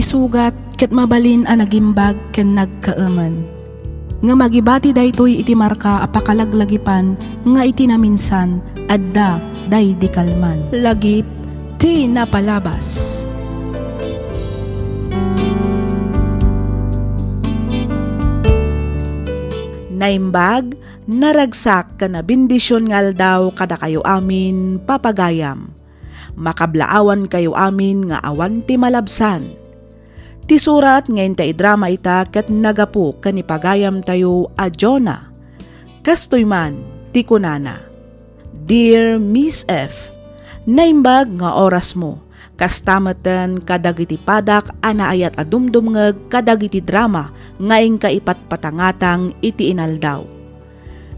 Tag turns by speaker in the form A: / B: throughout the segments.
A: sugat ket mabalin a nagimbag ken nagkaaman. Nga magibati daytoy iti marka apakalaglagipan nga iti naminsan adda day di kalman. Lagip ti napalabas. Naimbag, naragsak ka na bendisyon ngal daw kada kayo amin papagayam. Makablaawan kayo amin nga awan ti malabsan. Ti surat ngayon ta idrama ita ket nagapu kanipagayam tayo a Jonah. Kastoy man ti kunana. Dear Miss F, naimbag nga oras mo. Kastameten kadagiti padak anaayat a dumdumngeg kadagiti drama ngaing kaipatpatangatang iti inaldaw.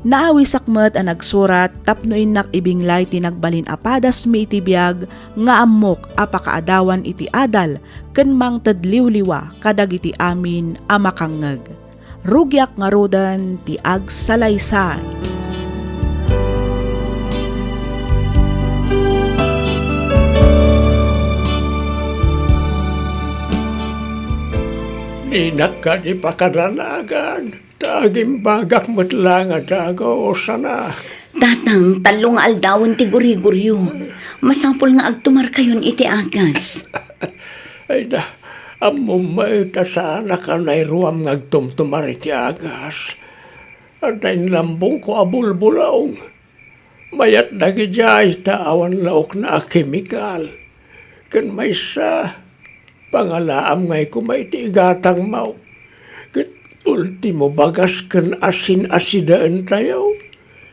A: Naawi sakmet a nagsurat tapno inak ibinglay tinagbalin apadas mi iti biag nga ammok apakaadawan iti adal ken mangtedliwliwa kadagiti amin a makangngeg. Rugyak nga rodan ti agsalaysay.
B: Inak ka di pakaranagan. Taging bagak mo't lang adago o sana.
C: Tatang, talong aldawon ti guri-guryo. Masapol nga agtumar kayon iti agas.
B: Ay na, amumay ta sana ka na iruam ngagtumtumar iti agas. At ay lambong ko abulbulaong. Mayat nagijay ta awan laok na kemikal. Kan may sa pangalaam ngay kumaiti igatang mau. Ultimo bagas kan asin-asidaan tayo.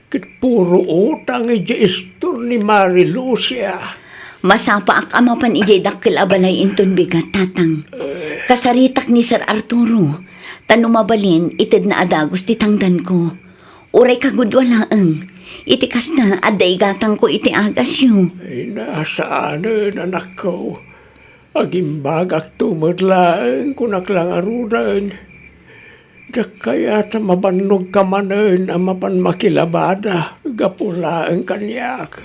B: Kit puro utang iji istor ni Mari Lucia.
C: Masapa ak amapan ijay dakkel abalay inton bigat, tatang. Kasaritak ni Sir Arturo. Tanumabalin, itid na adagos ti tangdan ko. Uray kagudwalaang. Itikas na aday gatang ko iti agas yu.
B: Ay nasaanan anak ko. Agimbagak tumadlaan kunaklang arudan. Kaya ta mabanog ka manan ang mapan makilabada, gapula ang kanyak.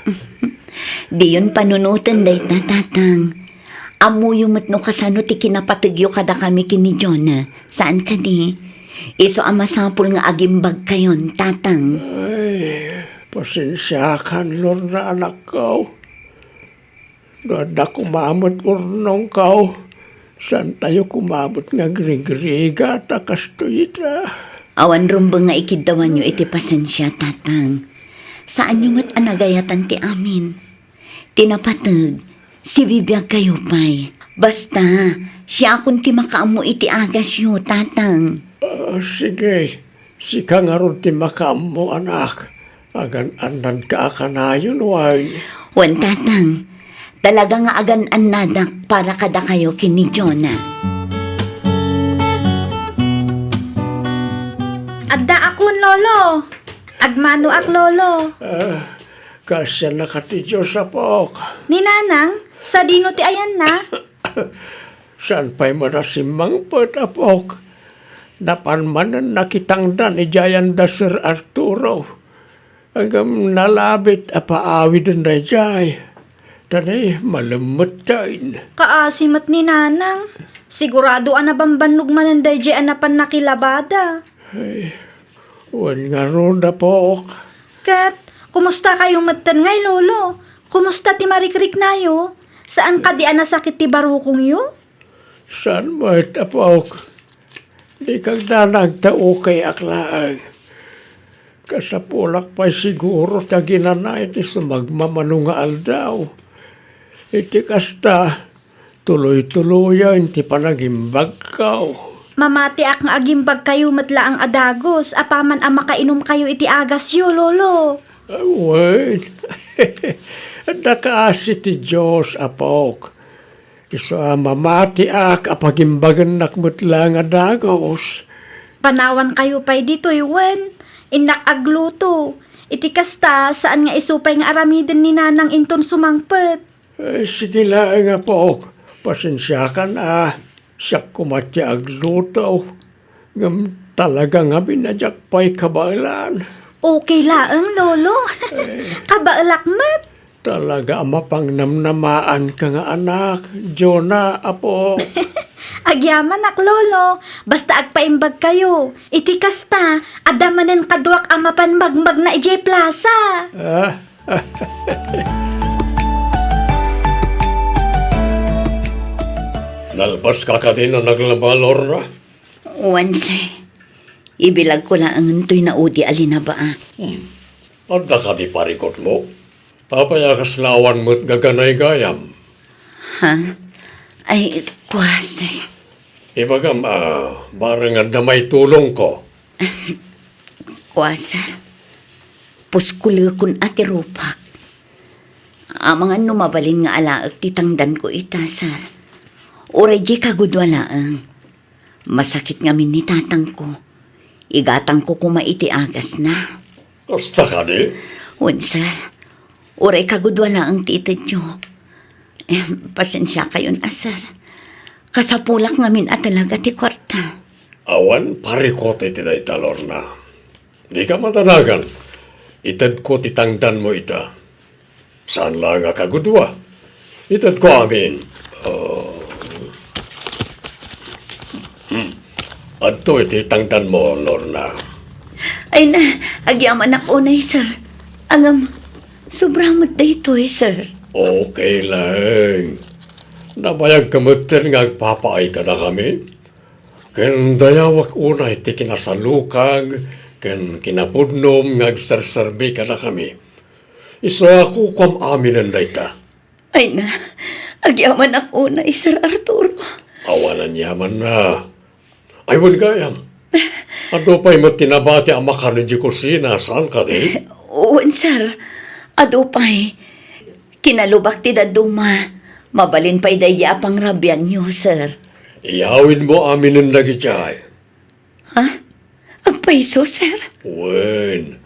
C: Di yun panunutan day tatang. Amuyo matno kasano ti kinapatigyo kada kami kini Jonah. Saan ka di? Iso ang masapul nga agimbag kayon, tatang.
B: Ay, pasensya kan Lord na anak ko. Gada kumamot urnong ko. Saan tayo kumabot nga grigriga takas to ita?
C: Awan rumbang nga ikidawan nyo iti pasensya, tatang. Saan nyo mat anagayatan ti amin? Tinapatag, si bibiyag kayo pa'y. Basta, siya akong ti makaamo iti agas yo, tatang.
B: Sige, si ka nga ron ti makaamo anak. Agan-anan ka akanayon, way.
C: Wan, tatang. Talaga nga agan-an nadak para kada kayo kini Jonah.
D: Adda akon, lolo. Agmano ak, lolo.
B: Kasya nakatidyo sa pok.
D: Ninanang, sa dino ti ayan na.
B: Saan pa'y marasimang pot apok? Napanmanan nakitangdan ijayan da Sir Arturo. Agam nalabit apaawid na jay. Tanay, malamot tayo.
D: Kaasimat ni nanang. Sigurado anabambanog mananday di anapan nakilabada.
B: Ay, wan nga ron na po.
D: Kat, kumusta kayong matan ngay, lolo? Kumusta ti marikrik na yo? Saan ka di anasakit ti barukong yo?
B: Saan mo itapok? Di kang nanagtao kay aklaan. Kasapulak pa siguro ta ginanay ti sumagmamano nga aldaw. Iti kasta, tuloy-tuloyan ti panagimbag kao.
D: Mamati ak nga agimbag kayo matla ang adagos, apaman ang makainom kayo iti agas yo, lolo.
B: Wait, nakaasi ti Diyos apok. Iso mamati ak apagimbagan nakmutla nga dagos.
D: Panawan kayo pa'y dito, Iwan. Inak agluto. Iti kasta, saan nga isupay nga aramiden ni nanang inton sumangpet.
B: Sige lang nga po, pasensya ka na. Siya kumatya agluto. Ngam talaga nga binadyak pa'y kabalan.
D: Okay laang, lolo. Kabaalakmat.
B: Talaga mapang namnamaan ka nga anak. Jonah, apo.
D: Agyaman nak lolo, basta agpaimbag kayo. Iti kasta, adamanen kaduak ang mapanmagbag na ijay plaza.
B: Nalpas ka din na naglabalor na.
C: Once, ibilag ko lang ang untoy na udi alina ba?
B: Anda ka di parikot mo. Papayakas lawan mo't gaganay gayam.
C: Ha? Ay, kwase.
B: Ibagam, barang na may tulong ko.
C: Kwase. Puskuli kun ati rupak. Mga numabalin nga alaag titangdan ko itasar. Oray di kagudwalaang. Masakit nga min ni tatang ko. Igatang ko kumaiti agas na.
B: Kasta ka di?
C: Sir. Oray kagudwala ang titid nyo. Pasensya kayon, asar. Kasapulak ngamin at talaga ti kwarta.
B: Awan, parikot iti na italor na. Di ka matanagan. Itad ko titangdan mo ita. Saan lang nga kagudwa? Itad ko amin. Adto iti tangdan mo, Lorna.
C: Ay na, agyaman ako na, sir. Angam, sobrang dito, sir.
B: Okay lang. Nabayag kamutin nga agpapaay ka na kami. Ken dayawak una iti kinasalukag, ken kinapudnom nga agsarsarbi ka na kami. Iso ako kwam aminan na ita.
C: Ay na, agyaman ako na, sir Arturo.
B: Awanan yaman na. Aywan gayam. Ato pa'y matinabati ang makanin di kusina. Saan ka di?
C: Uwan, sir. Adupay. Kinalubak ti daduma. Mabalin pa'y daya pang rabyan nyo, sir.
B: Iyawin mo aminin na gitay.
C: Ha? Agpaiso, sir?
B: Wen,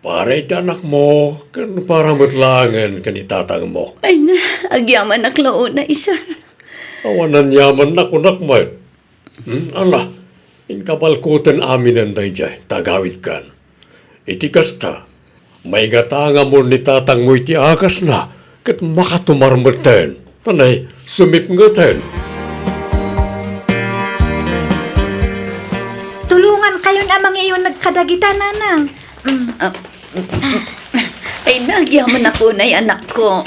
B: para iti anak mo, kan para matlangan kanitatang mo.
C: Ay na, agyaman aklao na, sir.
B: Awanan yaman na kunak mo. Ala, inkabalkutan aminan na ijay, tagawid kan. Iti kasta, may gatanga mo ni tatang mo iti akas na, kat makatumarmatan. Tanay, sumipngatan.
D: Tulungan kayo na mga iyon nagkadagita, nanang.
C: Ay, nagyaman ako na anak ko.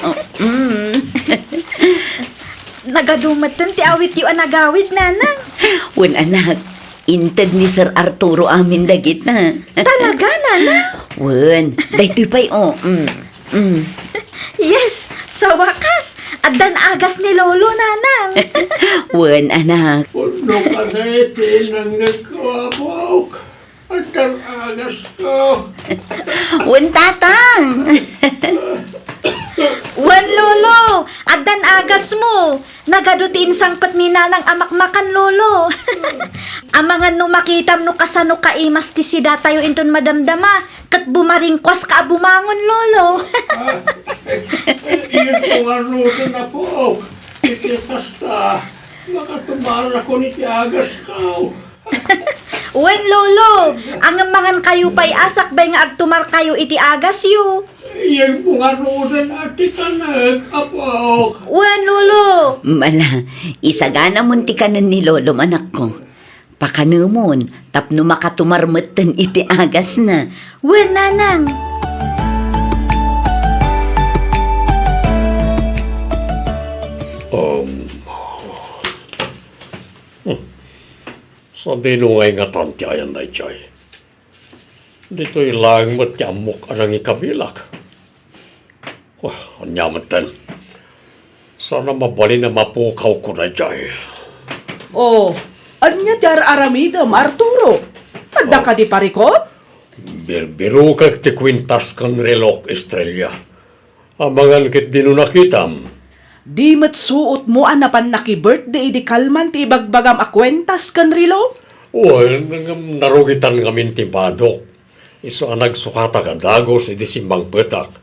D: Nagadumatan ti awit yung anagawid, nanang.
C: Wan anak, inted ni Sir Arturo amin dagit na.
D: Talaga, nanang?
C: Wan, dahito pa'y
D: Yes, sa wakas, adan agas ni Lolo, nanang.
C: Wan anak,
B: Puno ka na iti nang nagkawabok. At ang agas ko.
C: wan tatang.
D: Wan, Lolo, adan agas mo. Nagadutiin sangpat ni nanang amakmakan, Lolo. Amangan no makitam no kasano kaimas ti sida tayo inton madamdama. Kat bumaringkwas ka bumangon, Lolo.
B: Iyon ko nga ruto na po. Iti kasta, makatumara ko ni agas ko.
D: Wen, Lolo, ang mangan kayo pa'y asak bay nga agtumar kayo iti agas yu.
B: Iyan po nga ruto na ati kanag, apok.
D: Wen, Lolo.
C: Mala, isagana munti ka ni Lolo anak ko. Pakanumon, tapno makatumarmatan iti agas na.
D: Wen, nanang.
B: Sa dinungay nga tanti ayan na ichay. Dito'y lang matyamok anang ikabilak. Wah, anyamatan. Sana mabali na mapukaw ko na ichay.
A: Oh, anya dar aramidam, Arturo. Anda ka di parikot?
B: Birbiro kag ti kwintas kan relok estrella. Amangan kit dino nakitam.
A: Di matsuot mo anapan naki-birthday di kalman ti ibagbagam akwentas kan rilo?
B: Narugitan ngamin ti badok. Iso ang nagsukata ka dagos iti simbang petak.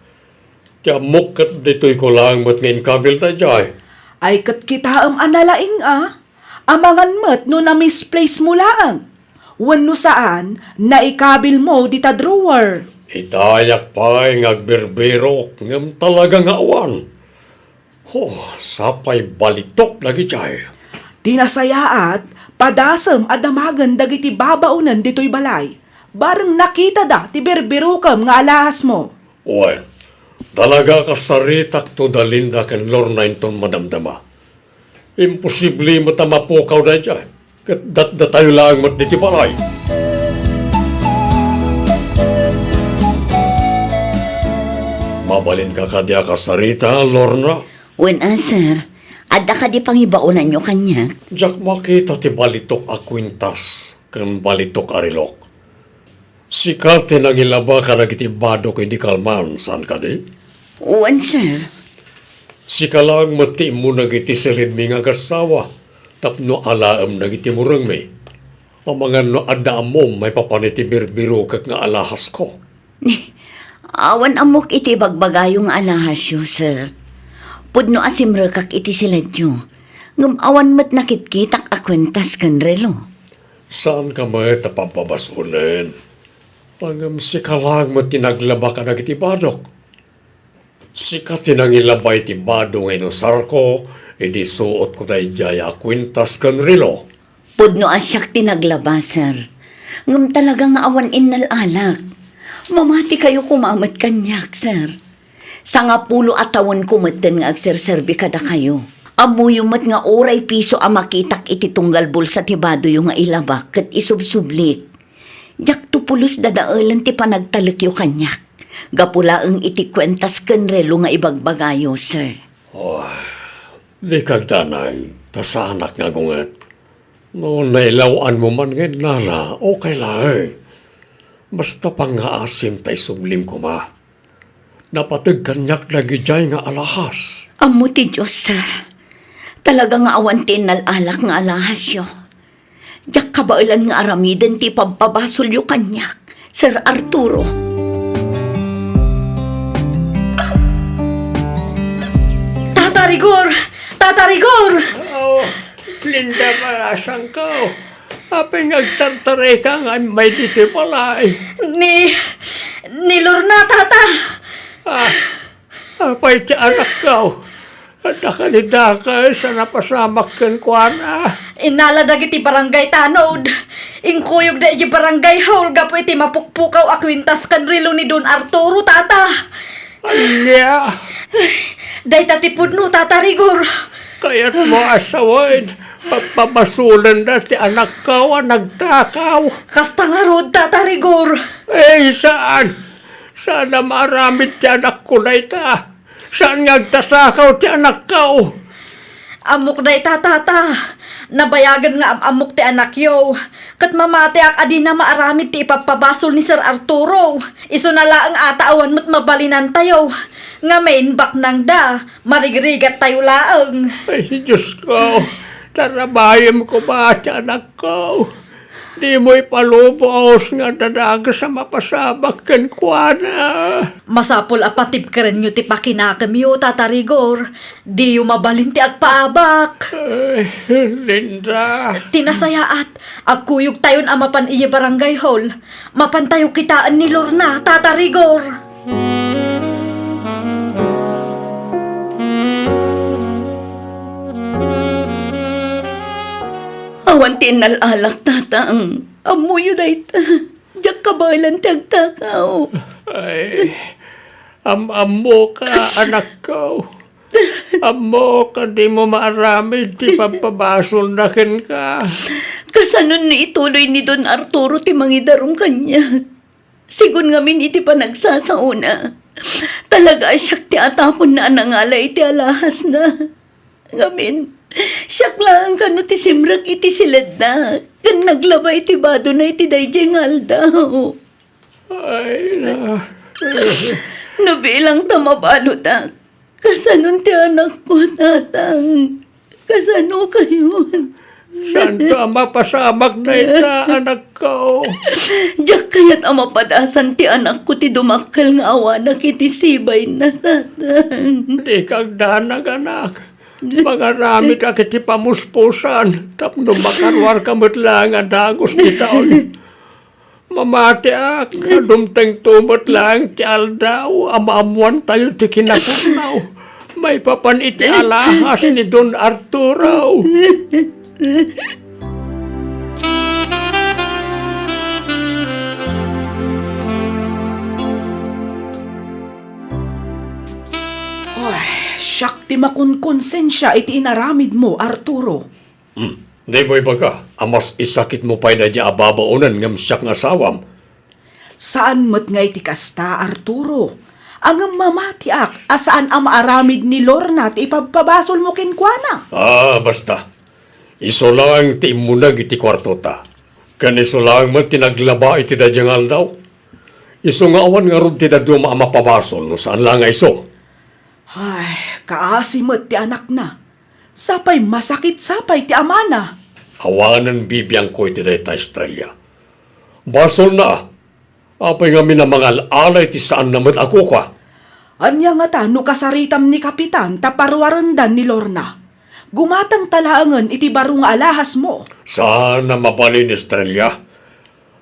B: Tiamok kat dito'y ko lang mat ngayon kabil na jay.
A: Ay kat kita analaing Amangan mat no na misplace mo lang. Wano saan, naikabil mo di ta drawer.
B: Itayak pa'y ngagberbero ngam talagang awan. Sapay balitok lagi jay.
A: Tinasayaat, padasam at damagan dagiti babaunan dito'y balay. Barang nakita da, ti birbirukam nga alahas mo.
B: Well, talaga kasaritak to dalinda ken Lorna inton madamdama. Imposible mo ta mapukaw da dyan. Kat tayo lang mat diti balay. Mabalin ka kadya kasarita, Lorna.
C: Wen sir, adda ka di pangibaunan nyo kanya.
B: Jak makita ti balitok a kwintas ken balitok arilok. Sikati nang ilaba ka nagiti badok hindi kalman san ka di?
C: Wen sir,
B: Sikalang mati mo nagiti silid mi nga kasawa tapno alaam nagiti murang mi. Ang mga no adda mo may papaniti birbiro kak nga alahas ko.
C: awan amok iti bagbagayong alahasyo, sir. Pudno asimre kak iti siladyo. Ngam awan mat nakitkitak akwentas kan relo.
B: Saan ka may tapapabasunin? Pangam sikalang mo tinaglaba ka nagiti badok. Sikat nang ilabay ti badong inusar ko, edi suot ko tayo jaya kwintas kan rilo.
C: Pudno asyak tinaglaba, sir. Ngam talaga nga awan innalalak. Mamati kayo kumamat kanyak, sir. Sa nga pulo atawon kumaten nga agserserbi kada kayo. Amuyumat nga oray piso ang makitak iti tunggal bulsa ti bado yung nga ilabak kat isubsublik. Jak tupulos dadaalan ti panagtalakyo kanyak. Gapula ang iti kwentas kenrelo nga ibagbagayo, sir.
B: Di kagdanay, ta anak nga gunget. No nailawan mo man ngayon nana, okay lang eh. Basta pang nga asim tay sublim ko ma. Napatag kanyak lagi jay nga alahas.
C: Amo ti Diyos, sir. Talaga nga awan tinalak nga alahas yo. Jak kabailan nga aramiden ti pagpabasol yo kanyak, Sir Arturo.
D: Tata Rigor! Tata Rigor!
B: Oh, Linda malasang ka. Apay nagtartare ka nga may diti palay.
D: Ni Lorna, tata!
B: Apay ti anak ka. At nakalida ka sa napasamak kan kuana.
D: Inala dagiti barangay tanod. Inkuyog da iti barangay haul gapo iti mapukpukaw a kwintas kan rilo ni Don Arturo, tata.
B: Alya,
D: Day tatipod no, tata Rigor.
B: kaya't mo asawain. Pagpabasulan na ti anak ka nagtakaw.
D: Kasta nga rod, tata Rigor.
B: Saan? Sana maramit ti anak ko na ita. Saan nagtasakaw ti anak ka?
D: Amok day tata. Nabayagan nga amok ti anak yo. Kat mamati ak adi na maaramid ti ipapabasol ni Sir Arturo. Iso na laang ataawan mo't mabalinan tayo. Nga main bak nang da, marigrigat tayo laang.
B: Ay, Diyos ko. Tarabayam ko ba ti anak ko? Di mo ipalubos nga dadaga sa mapasabak kan kuana.
D: Masapol apatib ka rin nyo ti pakinakam yo, tata Rigor. Di yu mabalin ti agpaabak.
B: Ay, Linda.
D: Tinasayaat, agkuyog tayon amapan iya barangay hall. Mapan tayo kitaan ni Lorna, tata Rigor.
C: Awan tinalalak, tatang. Amuyo day ta. Jak kabailan ti agtakaw.
B: Ay, amo ka, anak ko. Amo ka, di mo maaramid, di papabasol na ken ka.
C: Kasanon ni ituloy ni Don Arturo ti mangidarong kanya. Sigun ngamin iti pa nagsasauna. Talaga siyak ti atapon na anangalay ti alahas na. Ngamin, siyak lang kano ti simrag iti silad na. Kan naglabay ti bado na iti dayjeng aldaw.
B: Ay, na.
C: Nabilang tamabalo ta. Kasanon ti anak ko, tatang. Kasano kayo?
B: Santo ang mapasamak na ita, anak ko.
C: Diyak kaya't ang mapadasan ti anak ko ti dumakal nga awanak iti sibay na, tatang.
B: Di kang danag, anak. Mga ramit ak iti pamuspusan. Tapno makarwar kamot lang ang dagos ni taon. Mamati ak, dumteng tumot lang ti aldaw. Amamuan tayo ti kinapunaw. May papan iti alahas ni Don Arturo.
A: Ay, siyak ti makunkonsensya iti inaramid mo, Arturo.
B: Di mo ibaga, amas isakit mo pa na di ababaunan ngam siyak nga sawam.
A: Saan mo't nga iti kasta, Arturo? Ang mamatiak, asaan ang maaramid ni Lorna ti ipagpabasol mo kinkwana?
B: Basta. Iso lang ti imunag iti kwarto ta. Kaniso lang man tinaglaba iti dadyangal daw. Iso nga awan nga ron ti daduma ang mapabasol no saan lang nga iso.
A: Ay, kaasimot ti anak na. Sapay masakit sapay ti amana.
B: Awanan bibiyang ko iti dayta Estrella. Basol na. Apay nga minamangal alay ti saan naman ako ka.
A: Anya nga ta, no kasaritam ni Kapitan taparwarandan ni Lorna. Gumatang talaangan iti baro nga alahas mo.
B: Saan na mabalin Estrella?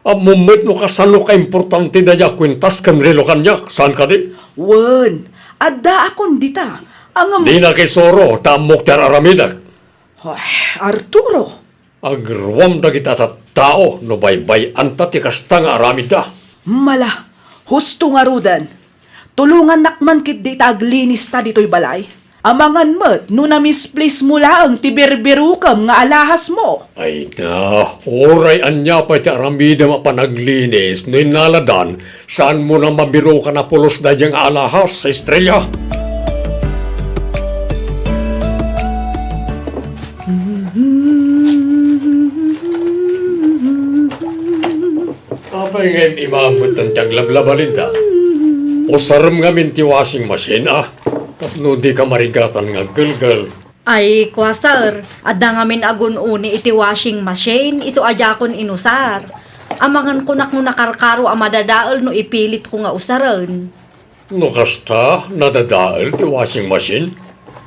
B: Amumit no kasano ka importante na ya kwintas kan relo kanyak. Saan ka di?
A: Wen, adda akon dita. Ang
B: Di na kay Soro, tamok ter aramidag.
A: Ay, Arturo.
B: Agruam da kita sa tao no baybay anta ti kasta nga aramida.
A: Mala, husto nga rudan. Tulungan nakman kit di taglinis ta dito'y balay. Amangan mo't no na-misplace mo lang ti berberukam nga alahas mo.
B: Ay na, oray anya pa ti aramida mapanaglinis no inaladan saan mo na mabiro ka na pulos na diyang alahas sa Estrella. Apay ngayon imamot ang tiyaglablaba ta. Usaram nga min ti washing machine Tapno di ka marigatan nga gulgal.
D: Ay, kwa sir, adda ngamin agun uni iti washing machine, iso adya kon inusar. Amangan ko nak nakarkaro ang madadaol no ipilit ko nga usaran.
B: No kasta, nadadaal ti washing machine.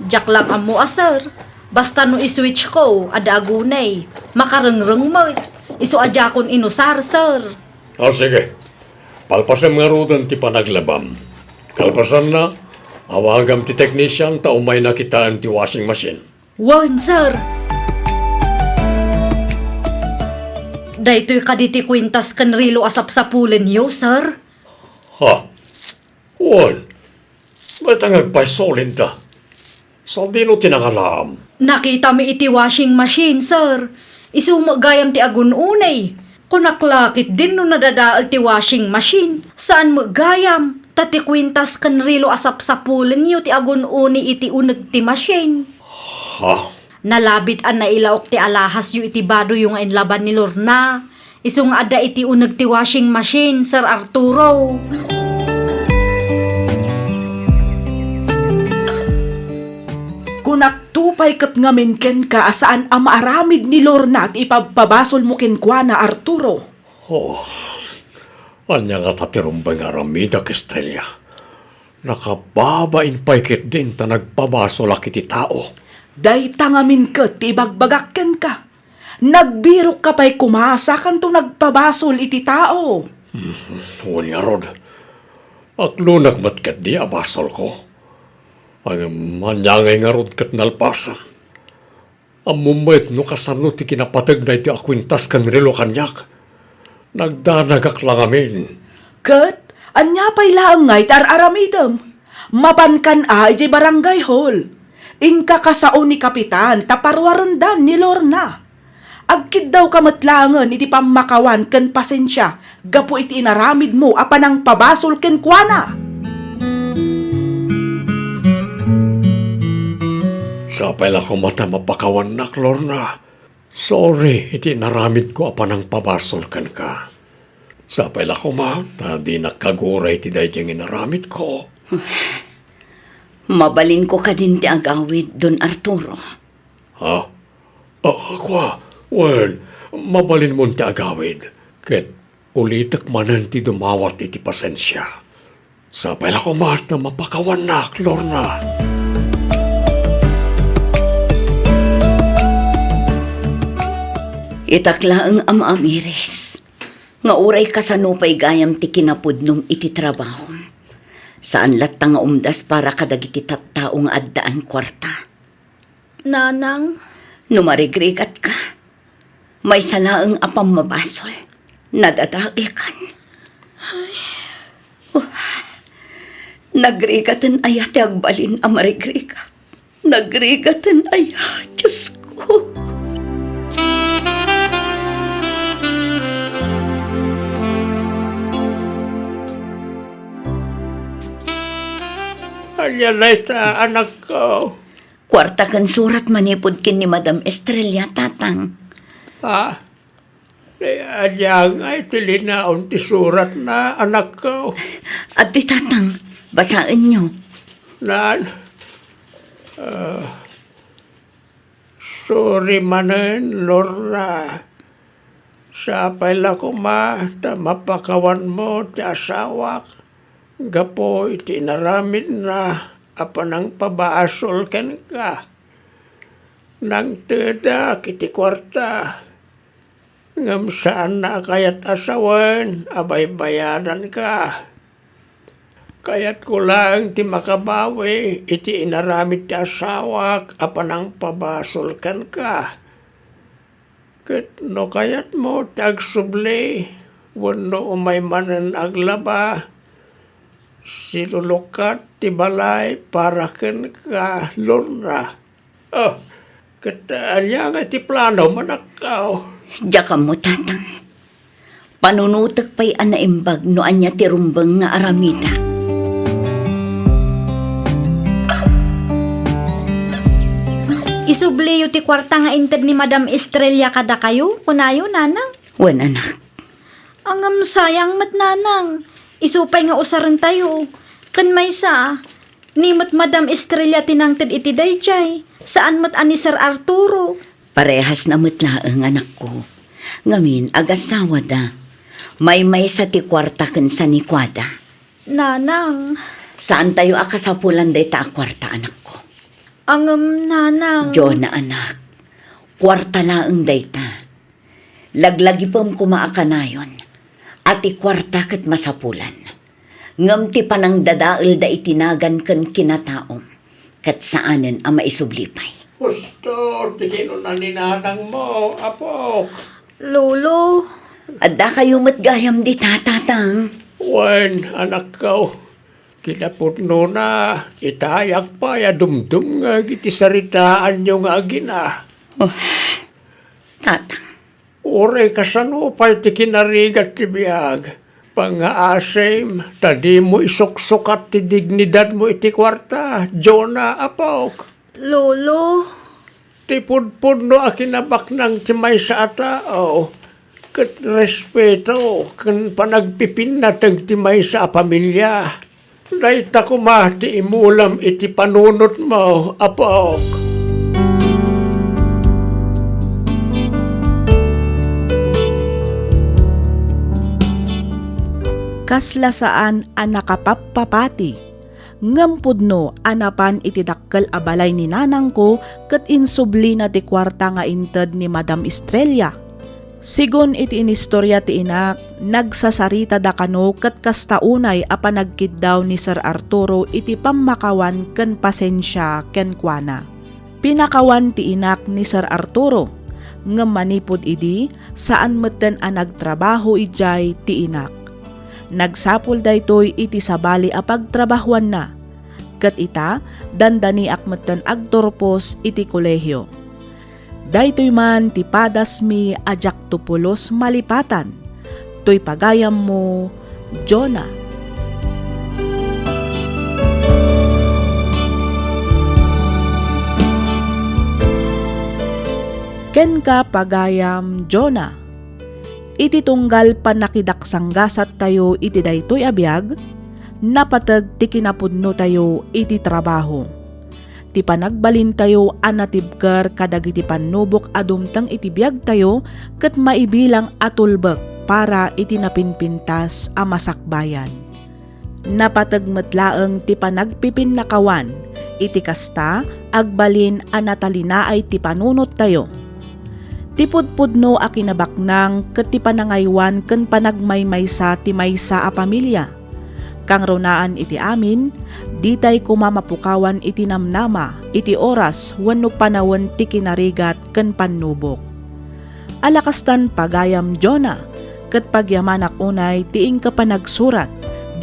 D: Diyak lang amo sir. Basta no iswitch ko, adda agunay. Makarengreng mo, iso adya kon inusar, sir.
B: Sige. Palpasan nga rudan ti panaglabam. Kalpasan na, awagam ti technician ta umay nakitaan ti washing machine.
D: Wan, sir. Daytoy kaditi kwintas kan rilo asap-sapulen niyo, sir.
B: Ha? Wan. Ba't ang agpaisolin ta? Saan di no tinangalaam?
D: Nakita mi iti washing machine, sir. Isumagayam ti agun unay. Kunaklakit din no nadadaal ti washing machine. Saan magayam? Tati kwintas kan rilo asap-sapulen niyo ti agun uni iti unag ti machine.
B: Ha?
D: Nalabit an nailaok ti alahas yu iti bado yung inlaban ni Lorna. Isung ada iti unag ti washing machine, Sir Arturo.
A: Kunaktupay kat ngamin ken ka asaan ang maaramid ni Lorna at ipagpabasol mo kenkwana, Arturo.
B: Anya nga tatirumbay nga aramida Estrella. Nakababain paikit din ta nagpabasol akiti tao.
A: Day tangamin kat ti ibagbagak ken ka. Nagbirok ka pa'y kumasa kan to nagpabasol iti tao.
B: Wanya rod. Aklo nagmat kat di abasol ko. Ang manyangay nga rod kat nalpasan. Ang mumait no kasano ti kinapatag na iti akwintas kan relo kanyak. Nagdanagak lang amin.
A: Kat, anya pa'y laangay tar aramidam. Mapankan iti barangay hall. Ingka kasao ni Kapitan taparwarandan ni Lorna. Agkid daw kamatlangan iti pamakawan ken pasensya gapo iti inaramid mo apanang pabasol ken kuana.
B: Sapay lang ko mata mapakawan nak, Lorna. Sorry, iti naramid ko apanang pabasol kan ka. Sapay lang ko ta di nakaguray ti dayjeng inaramid ko.
C: Mabalin ko ka din ti agawid, Don Arturo.
B: Ha? Akwa, well, mabalin mo ti agawid. Ket ulitak manan ti dumawat iti pasensya. Sapay lang ko na mapakawan nak, Lorna.
C: Itakla ang amiris. Nga uray kasanupay gayam ti kinapudnom iti trabaho. Saan latta nga umdas para kadagiti tattao nga addaan kwarta.
D: Nanang,
C: Numarigrigat ka. May salaang apang mabasol. Nadadail kan. Nagrigatan aya ti agbalin a marigrigat. Nagrigatan aya, Diyos ko.
B: Anya na ita, anak ko.
C: Kwarta kan surat manipod kin ni Madam Estrella, tatang.
B: Ha? Anya nga itilinaon ti surat na, anak ko.
C: At di tatang, basaan nyo.
B: Nan, sorry manen, Lorna. Sa pala ko ta mapakawan mo ti asawak. Gapo iti naramid na apanang pabaasol ken ka. Nang teda kiti kwarta. Ngam saan na kayat asawan, abay bayadan ka. Kayat ko lang ti makabawi, iti inaramid ti asawak, apanang pabasol ken ka. Ket no kayat mo tagsubli, wano umay manen aglaba, silulukat ti balay para ken ka, Lorna. Oh, ket anya nga ti plano manakaw.
C: Diya ka mo, tatang. Panunutak pa'y anaimbag no anya ti rumbang nga aramida.
D: Isubliyo ti kwarta nga inted ni Madam Estrella kada kayo, kunayo, nanang.
C: Wan anak,
D: Angam sayang mat nanang. Isupay nga usaran tayo. Kan may sa, ni mat Madam Estrella tinangted iti dayjay. Saan mat ani Sir Arturo?
C: parehas na mutlaang anak ko. Ngamin, agasawa da. May sa ti kwarta ken sa ni kwada.
D: Nanang.
C: Saan tayo akasapulan day ta kwarta, anak ko?
D: Angam, nanang.
C: Jo na anak, kwarta laang day ta. Laglagi pam kumaakanayon. Ati kwarta ket masapulan. Ngam ti panang dadael da itinagan ken kinataom. Ket saanen ang maisublipay.
B: Gusto, tigino na ninanang mo, apo.
D: Lolo.
C: Adda kayo matgayam di tatatang.
B: Wen, anak ko. Kinaputno na, itayak pa ya dumdum nga giti saritaan nyo nga gina.
C: Tatang,
B: Ure kasano pa iti kinarigat ti biyag. Pang-aasem, tadi mo isuksukat ti dignidad mo iti kwarta. Jonah, apok.
D: Lolo.
B: Ti pudpudno a kinabak ng timay sa atao. Kat respeto, kan panagpipinatag timay sa pamilya. Daita kumati imulam iti panunot mo, apok.
A: Kaslasaan ang nakapapapati. Ngampudno anapan iti dakkel abalay ni nanang ko ket insubli na ti kwarta nga inted ni Madam Estrella. Sigon iti inistorya ti inak, nagsasarita da kano ket kastaunay a panagkid daw ni Sir Arturo iti pammakawan ken pasensya ken kuana. Pinakawan ti inak ni Sir Arturo, ngem manipod idi saan metten a nagtrabaho ijay ti inak. Nagsapul daytoy iti sabali a pagtrabahuan na. Ket ita, dandani akmetten agtorpos iti kolehyo. Daytoy man ti padas mi ajak tupulos malipatan. Toy pagayam mo, Jonah. Ken ka pagayam, Jonah. Iti tunggal panakidaksanggasat tayo iti daytoy abiyag, napatag ti kinapudno tayo iti trabaho. Ti panagbalin tayo anatibker kadagiti panubok adumtang iti biyag tayo ket maibilang atulbek para iti napinpintas a masakbayan. Napatag metlaeng ti panagpipinnakawan, iti kasta agbalin anatalinaay ti panunot tayo. Tipudpudno a kinabaknang ket ti panangaywan ken panagmaymaysa ti maysa a pamilya. Kang runaan iti amin, ditay kumamapukawan iti namnama, iti oras wenno panawon ti kinarigat ken pannubok. alakastan pagayam Jonah, kat pagyamanak unay tiing ka pa nagsurat,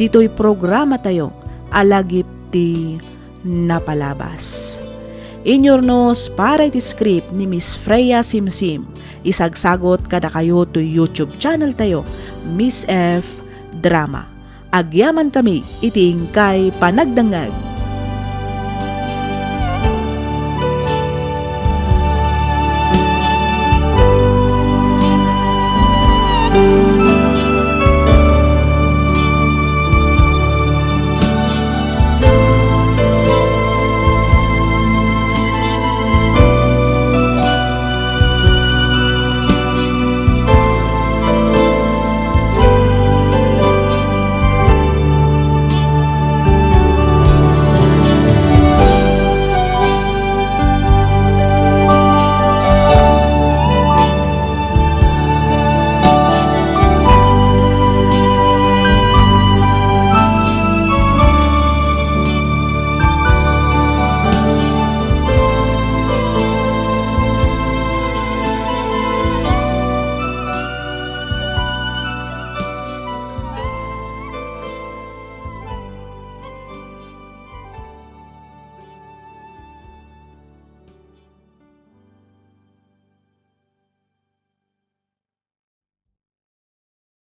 A: dito'y programa tayo, alagip ti napalabas. Inyornos para iti script ni Miss Freya Simsim, isagsagot kada kayo to YouTube channel tayo, Miss F Drama. Agyaman kami iting kay panagdangag.